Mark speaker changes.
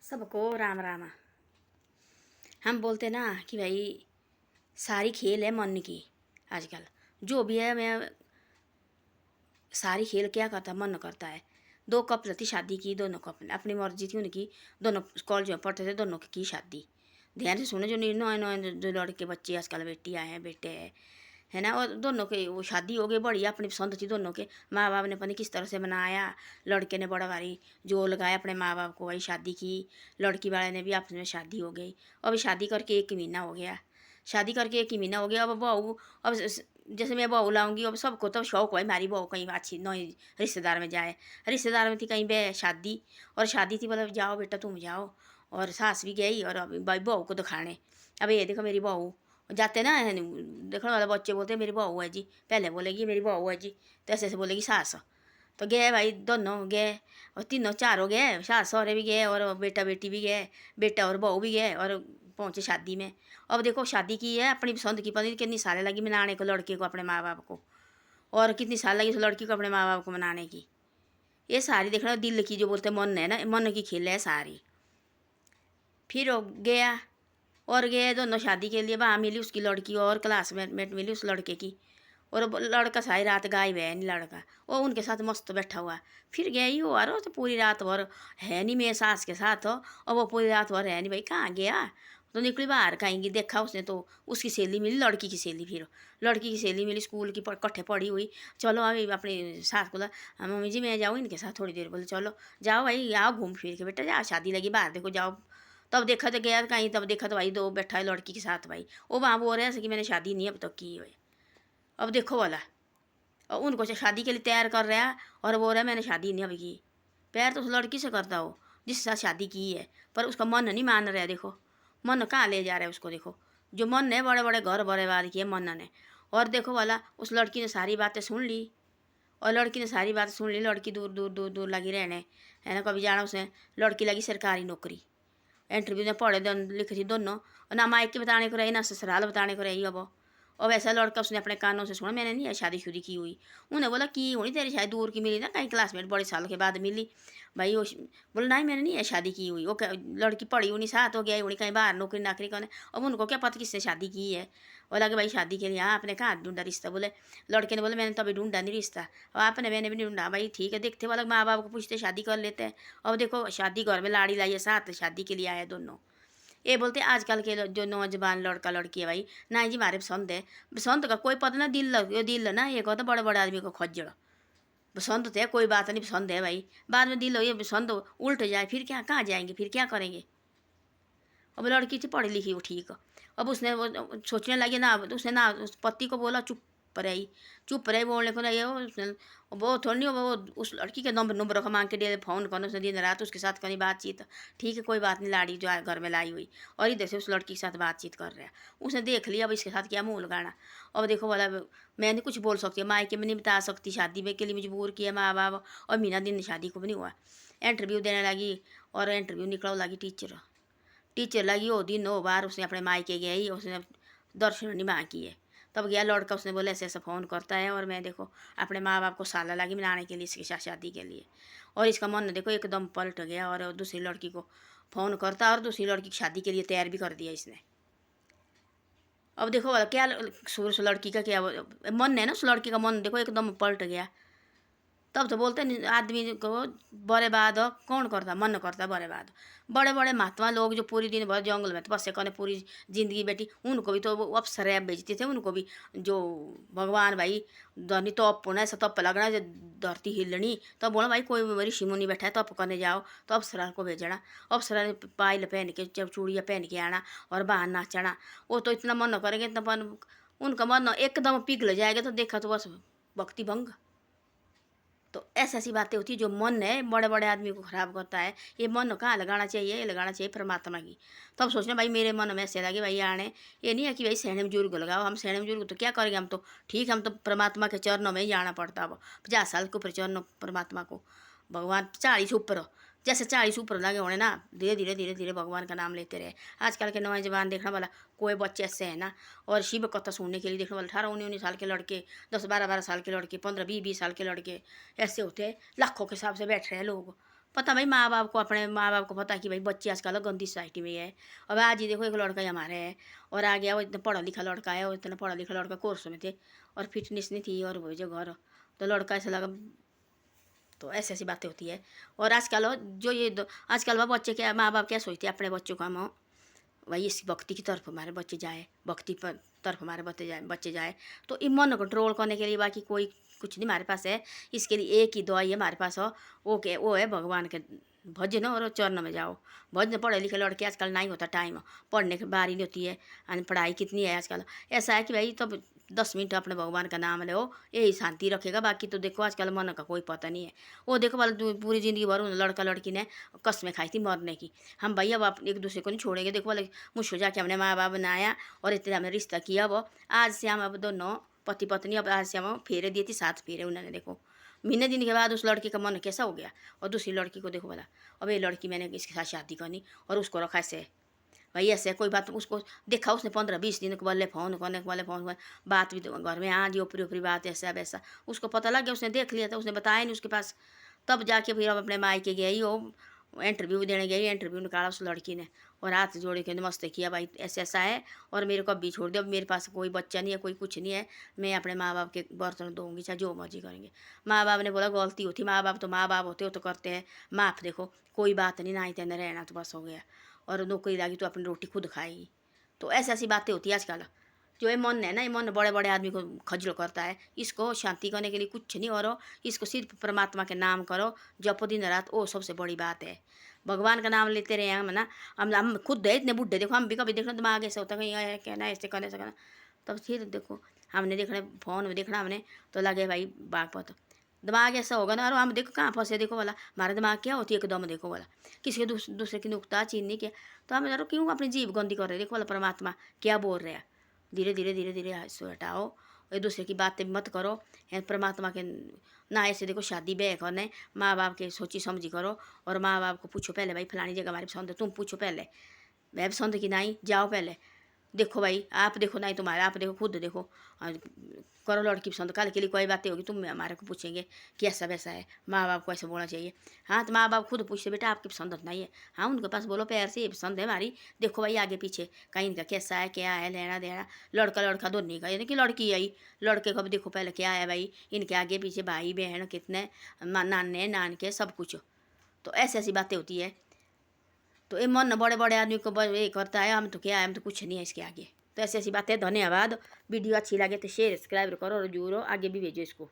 Speaker 1: सबको राम राम। हम बोलते ना कि भाई सारी खेल है मन की। आजकल जो भी है मैं सारी खेल क्या करता है, मन करता है। दो कपल थी, शादी की दोनों कपल अपनी मर्जी थी उनकी। दोनों कॉलेज में पढ़ते थे, दोनों की शादी। ध्यान से सुने, जो नए नए जो लड़के बच्चे आजकल बेटी आए हैं, बेटे हैं, है ना। और दोनों के वो शादी हो गई, बढ़िया अपनी पसंद थी दोनों के। माँ बाप ने पता नहीं किस तरह से मनाया। लड़के ने बड़ा भारी जोर लगाया अपने माँ बाप को, वही शादी की। लड़की वाले ने भी आपस में शादी हो गई। अभी शादी करके 1 महीना हो गया। शादी करके 1 महीना हो गया। अब बहू, अब जैसे मैं बहू लाऊंगी, अब सबको तो शौक है हमारी बहू कहीं अच्छी नई रिश्तेदार में जाए। रिश्तेदार में थी कहीं बे शादी, और शादी थी, बोला जाओ बेटा तुम जाओ। और सास भी गई और अभी भाई बहू को दिखाने। अब ये देखो मेरी बहू जाते ना, देखने वाले बच्चे बोलते मेरी बहू है जी, पहले बोलेगी मेरी बहू है जी, तो ऐसे ऐसे बोलेगी सास। तो गए भाई, दोनों गए और तीनों चारों गए, सास सहुरे भी गए और बेटा बेटी भी गए, बेटा और बहू भी गए और पहुँचे शादी में। अब देखो शादी की है अपनी पसंद की, पता नहीं कितनी सालें लगी मनाने को लड़के को अपने माँ बाप को, और कितनी साल लगी उस लड़की को अपने माँ बाप को मनाने की। ये सारी देखना दिल की, जो बोलते मन है ना, मन की खेल है सारी। फिर वो गया और गए दोनों शादी के लिए। वहाँ मिली उसकी लड़की और क्लासमेट मिली उस लड़के की। और वो लड़का सारी रात गायब है नहीं, लड़का वो उनके साथ मस्त बैठा हुआ। फिर गया ही हुआ रो, तो पूरी रात भर है नहीं मेरे सास के साथ हो, और वो पूरी रात भर है नहीं। भाई कहाँ गया, तो निकली बाहर कहीं देखा उसने तो उसकी सहेली मिली, लड़की की सहेली। फिर लड़की की सहेली मिली, स्कूल की कट्ठे पड़ी हुई। चलो अभी अपनी सास बोला मम्मी जी मैं जाऊँ इनके साथ थोड़ी देर। बोले चलो जाओ भाई, आओ घूम फिर के बेटा, जाओ शादी लगी बाहर देखो जाओ। तब देखा तो गया कहीं, तब देखा तो भाई दो बैठा है लड़की के साथ। भाई वो वहाँ बोल रहे हैं कि मैंने शादी नहीं अब तक की है। अब देखो वाला, और उनको शादी के लिए तैयार कर रहा है और बोल रहा है मैंने शादी नहीं अभी की। प्यार तो उस लड़की से करता हो जिसके साथ शादी की है, पर उसका मन नहीं मान रहा है। देखो मन कहाँ ले जा रहा है उसको। देखो जो मन है, बड़े बड़े घर बर्बाद किए मन ने। और देखो वाला उस लड़की ने सारी बातें सुन ली, और लड़की ने सारी बातें सुन ली। लड़की दूर दूर दूर दूर लगी रहने, है ना। कभी जाना उसने, लड़की लगी सरकारी नौकरी, इंटरव्यू में पढ़े लिखी थी दोनों, और ना मायके बताने को रही ना ससुराल बताने को रही। अब और वैसा लड़का उसने अपने कानों से सुना, मैंने नहीं है शादी शुदी की हुई। उन्हें बोला की हुई तेरी शायद दूर की मिली ना, कहीं क्लासमेट बड़े साल के बाद मिली। भाई वो बोला नहीं मैंने नहीं है शादी की हुई। वो लड़की पढ़ी उन्हीं साथ हो गया, उन्हीं कहीं बाहर नौकरी नाकरी करने। अब उनको क्या पता किसने शादी की है। बोला कि भाई शादी के लिए हाँ आपने कहाँ ढूंढा रिश्ता। बोले लड़के ने बोला मैंने तो अभी ढूंढा नहीं रिश्ता, और आपने मैंने भी नहीं ढूंढा। भाई ठीक है देखते वाला माँ बाप को पूछते शादी कर लेते हैं। अब देखो शादी घर में लाड़ी लाइए साथ शादी के लिए आए दोनों। ये बोलते आजकल के जो नौजवान लड़का लड़की है भाई, ना जी हमारे पसंद है। पसंद का कोई पता ना, दिल ना ये कहता बड़े बड़े आदमी को खज्जड़। पसंद तो है कोई बात नहीं, पसंद है भाई, बाद में दिल हो ये पसंद उल्ट जाए फिर क्या, कहाँ जाएंगे फिर क्या करेंगे। अब लड़की थी पढ़ी लिखी वो ठीक। अब उसने वो सोचने लगी ना, उसने ना उस पति को बोला रही चुप रही, बोलने को नहीं। उसने वो थोड़ी नहीं, वो उस लड़की के नंबर को मांग के दे फ़ोन करना उसने दिन रात उसके साथ कहीं बातचीत। ठीक है कोई बात नहीं, लाड़ी जो है घर में लाई हुई, और इधर से उस लड़की के साथ बातचीत कर रहा है। उसने देख लिया अब इसके साथ क्या मुँह लगाना। अब देखो बोला मैं नहीं कुछ बोल सकती, मायके में नहीं बता सकती, शादी में के लिए मजबूर किया माँ बाप। और महीना दिन शादी को भी नहीं हुआ। इंटरव्यू देने लगी और इंटरव्यू निकला लगी टीचर लगी। वो दिन वो बार उसने अपने मायके गई, उसने दर्शन नहीं माँ किए। तब गया लड़का, उसने बोला ऐसे ऐसा फ़ोन करता है और मैं देखो अपने माँ बाप को साला लगी मनाने के लिए इसके साथ शादी के लिए। और इसका मन देखो एकदम पलट गया, और दूसरी लड़की को फ़ोन करता और दूसरी लड़की की शादी के लिए तैयार भी कर दिया इसने। अब देखो क्या उस लड़की का क्या मन है ना, उस लड़की का मन देखो एकदम पलट गया। तब तो बोलते नहीं आदमी को बर्बाद हो कौन करता, मन करता बर्बाद। बड़े बड़े महात्मा लोग जो पूरी दिन भर जंगल में तपस्या करने पूरी जिंदगी बैठी, उनको भी तो वो अप्सरा बेचते थे। उनको भी जो भगवान भाई धनी तप होना ऐसा तप लगना जो धरती हिलनी, तब बोला भाई कोई ऋषि मुनि बैठा है तप करने जाओ, तो अप्सरा को भेजना। अप्सरा ने पायल पहन के जब चूड़ियाँ पहन के आना और बाहर नाचना। वो तो इतना मन करेंगे इतना उनका मन एकदम पिघल जाएगा। तो देखा तो बस भक्ति भंग। तो ऐसी ऐसी बातें होती है जो मन है बड़े बड़े आदमी को ख़राब करता है। ये मन कहाँ लगाना चाहिए, ये लगाना चाहिए परमात्मा की। तो हम सोचना भाई मेरे मन में ऐसे लगे भाई आने, ये नहीं है कि भाई सेणे बुजुर्ग लगाओ। हम सेणे बुजुर्ग तो क्या करेंगे, हम तो ठीक, हम तो परमात्मा के चरणों में ही जाना पड़ता। अब 50 साल के ऊपर चरणों परमात्मा को, भगवान 40 ऊपर, जैसे 40 ऊपर लगे होने ना, धीरे धीरे भगवान का नाम लेते रहे। आजकल के नौजवान देखना वाला कोई बच्चे ऐसे है ना, और शिव कथा सुनने के लिए देखने वाले 18-19 साल के लड़के, 10-12 साल के लड़के, 15-20 साल के लड़के ऐसे होते हैं। लाखों के हिसाब से बैठ रहे हैं लोग, पता भाई माँ बाप को, अपने माँ बाप को पता है कि भाई बच्चे आजकल गंदी सोसाइटी में है। अब आज ही देखो एक लड़का ही हमारे है और आ गया, वो इतना पढ़ा लिखा लड़का है, और इतना पढ़ा लिखा लड़का कोर्स में थे और फिटनेस नहीं थी और वो जो घर, तो लड़का ऐसा लगा। तो ऐसी ऐसी बातें होती है। और आजकल जो ये आजकल वह बच्चे क्या, माँ बाप क्या सोचते हैं अपने बच्चों का, हम वही इस भक्ति की तरफ हमारे बच्चे जाए, भक्ति पर तरफ हमारे बच्चे जाए। तो ये मन कंट्रोल करने के लिए बाकी कोई कुछ नहीं हमारे पास है। इसके लिए एक ही दवाई है हमारे पास हो, वो है भगवान के भजन और चरण में जाओ। भजन पढ़े लिखे लड़के आजकल नहीं होता टाइम, पढ़ने की बारी नहीं होती है। पढ़ाई कितनी है आजकल, ऐसा है कि भाई तब 10 मिनट अपने भगवान का नाम लो, यही शांति रखेगा। बाकी तो देखो आजकल मन का कोई पता नहीं है। वो देखो वाला पूरी ज़िंदगी भर उन लड़का लड़की ने कस्में खाई थी मरने की। हम भैया अब आप एक दूसरे को नहीं छोड़ेंगे। देखो वाले मुझको जाके हमने माँ बाप बनाया और इतना हमने रिश्ता किया। वो आज से हम अब दोनों पति पत्नी, अब आज से हम फेरे दिए थे, 7 फेरे उन्होंने। देखो महीने दिन के बाद उस लड़के का मन कैसा हो गया। और दूसरी लड़की को देखो बोला, अब ये लड़की मैंने इसके साथ शादी करनी और उसको रखा ऐसे भाई ऐसे कोई बात उसको देखा उसने 15-20 दिन के बल्ले फ़ोन करने के बल्ले फ़ोन बात भी तो घर में आज ऊपरी ऊपरी बात ऐसा वैसा उसको पता लग गया। उसने देख लिया था, उसने बताया नहीं उसके पास। तब जाके फिर अब अपने मायके गई, वो इंटरव्यू देने गई, इंटरव्यू निकाला उस लड़की ने और हाथ जोड़ के नमस्ते किया, भाई ऐसा ऐसा है और मेरे को अभी छोड़ दो, अब मेरे पास कोई बच्चा नहीं है, कोई कुछ नहीं है, मैं अपने माँ बाप के बर्तन दूँगी चाहे जो मर्जी करेंगे। माँ बाप ने बोला गलती होती, माँ बाप होते हो तो करते हैं माफ़। देखो कोई बात नहीं, ना ही तेने रहना तो बस हो गया, और नौकरी लगी तो अपनी रोटी खुद खाएगी। तो ऐसी ऐसी बातें होती है आजकल। जो ये मन है ना, ये मन बड़े बड़े आदमी को खजल करता है। इसको शांति करने के लिए कुछ नहीं हो रहा, इसको सिर्फ परमात्मा के नाम करो, जपो दिन रात, वो सबसे बड़ी बात है। भगवान का नाम लेते रहे हम ना। हम खुद है इतने बुढ़े, देखो हम भी कभी देखना दिमाग ऐसे होता है कहीं आया कहना ऐसे करना ऐसे करना। तब फिर देखो हमने देखना फ़ोन में देखना हमने, तो लगे भाई बागपत दिमाग ऐसा होगा ना। और हम देखो कहाँ फंसे, देखो वाला हमारा दिमाग क्या होती है एकदम, देखो वाला किसी के दूसरे की नुकता चीन नहीं किया। तो हम यार क्यों अपनी जीव गंदी कर रहे हैं। देखो वाला परमात्मा क्या बोल रहे हैं, धीरे धीरे धीरे धीरे इसको हटाओ, एक दूसरे की बातें मत करो। परमात्मा के ना ऐसे देखो शादी ब्याह करने माँ बाप के सोची समझी करो। और माँ बाप को पूछो पहले, भाई फलानी जगह हमारी पसंद है, तुम पूछो पहले मैं पसंद की नहीं, जाओ पहले देखो भाई, आप देखो नहीं तुम्हारा, आप देखो खुद देखो और करो लड़की पसंद। कल के लिए कोई बातें होगी तुम हमारे को पूछेंगे कि ऐसा वैसा है, माँ बाप को ऐसा बोलना चाहिए। हाँ तो माँ बाप खुद पूछते बेटा आपकी पसंद नहीं है, हाँ उनके पास बोलो प्यार से ये पसंद है हमारी, देखो भाई आगे पीछे कहीं इनका कैसा है क्या है, लेना देना लड़का लड़का दोनों का, यानी कि लड़की आई लड़के को भी देखो पहले क्या है भाई, इनके आगे पीछे भाई बहन कितने, नाने नान के सब कुछ। तो ऐसी ऐसी बातें होती है। तो ये मन बड़े बड़े आदमी को ये करता है, हम तो क्या है, हम तो कुछ नहीं है इसके आगे। तो ऐसी ऐसी बातें। धन्यवाद। वीडियो अच्छी लगे तो शेयर सब्सक्राइब करो और जरूर आगे भी भेजो इसको।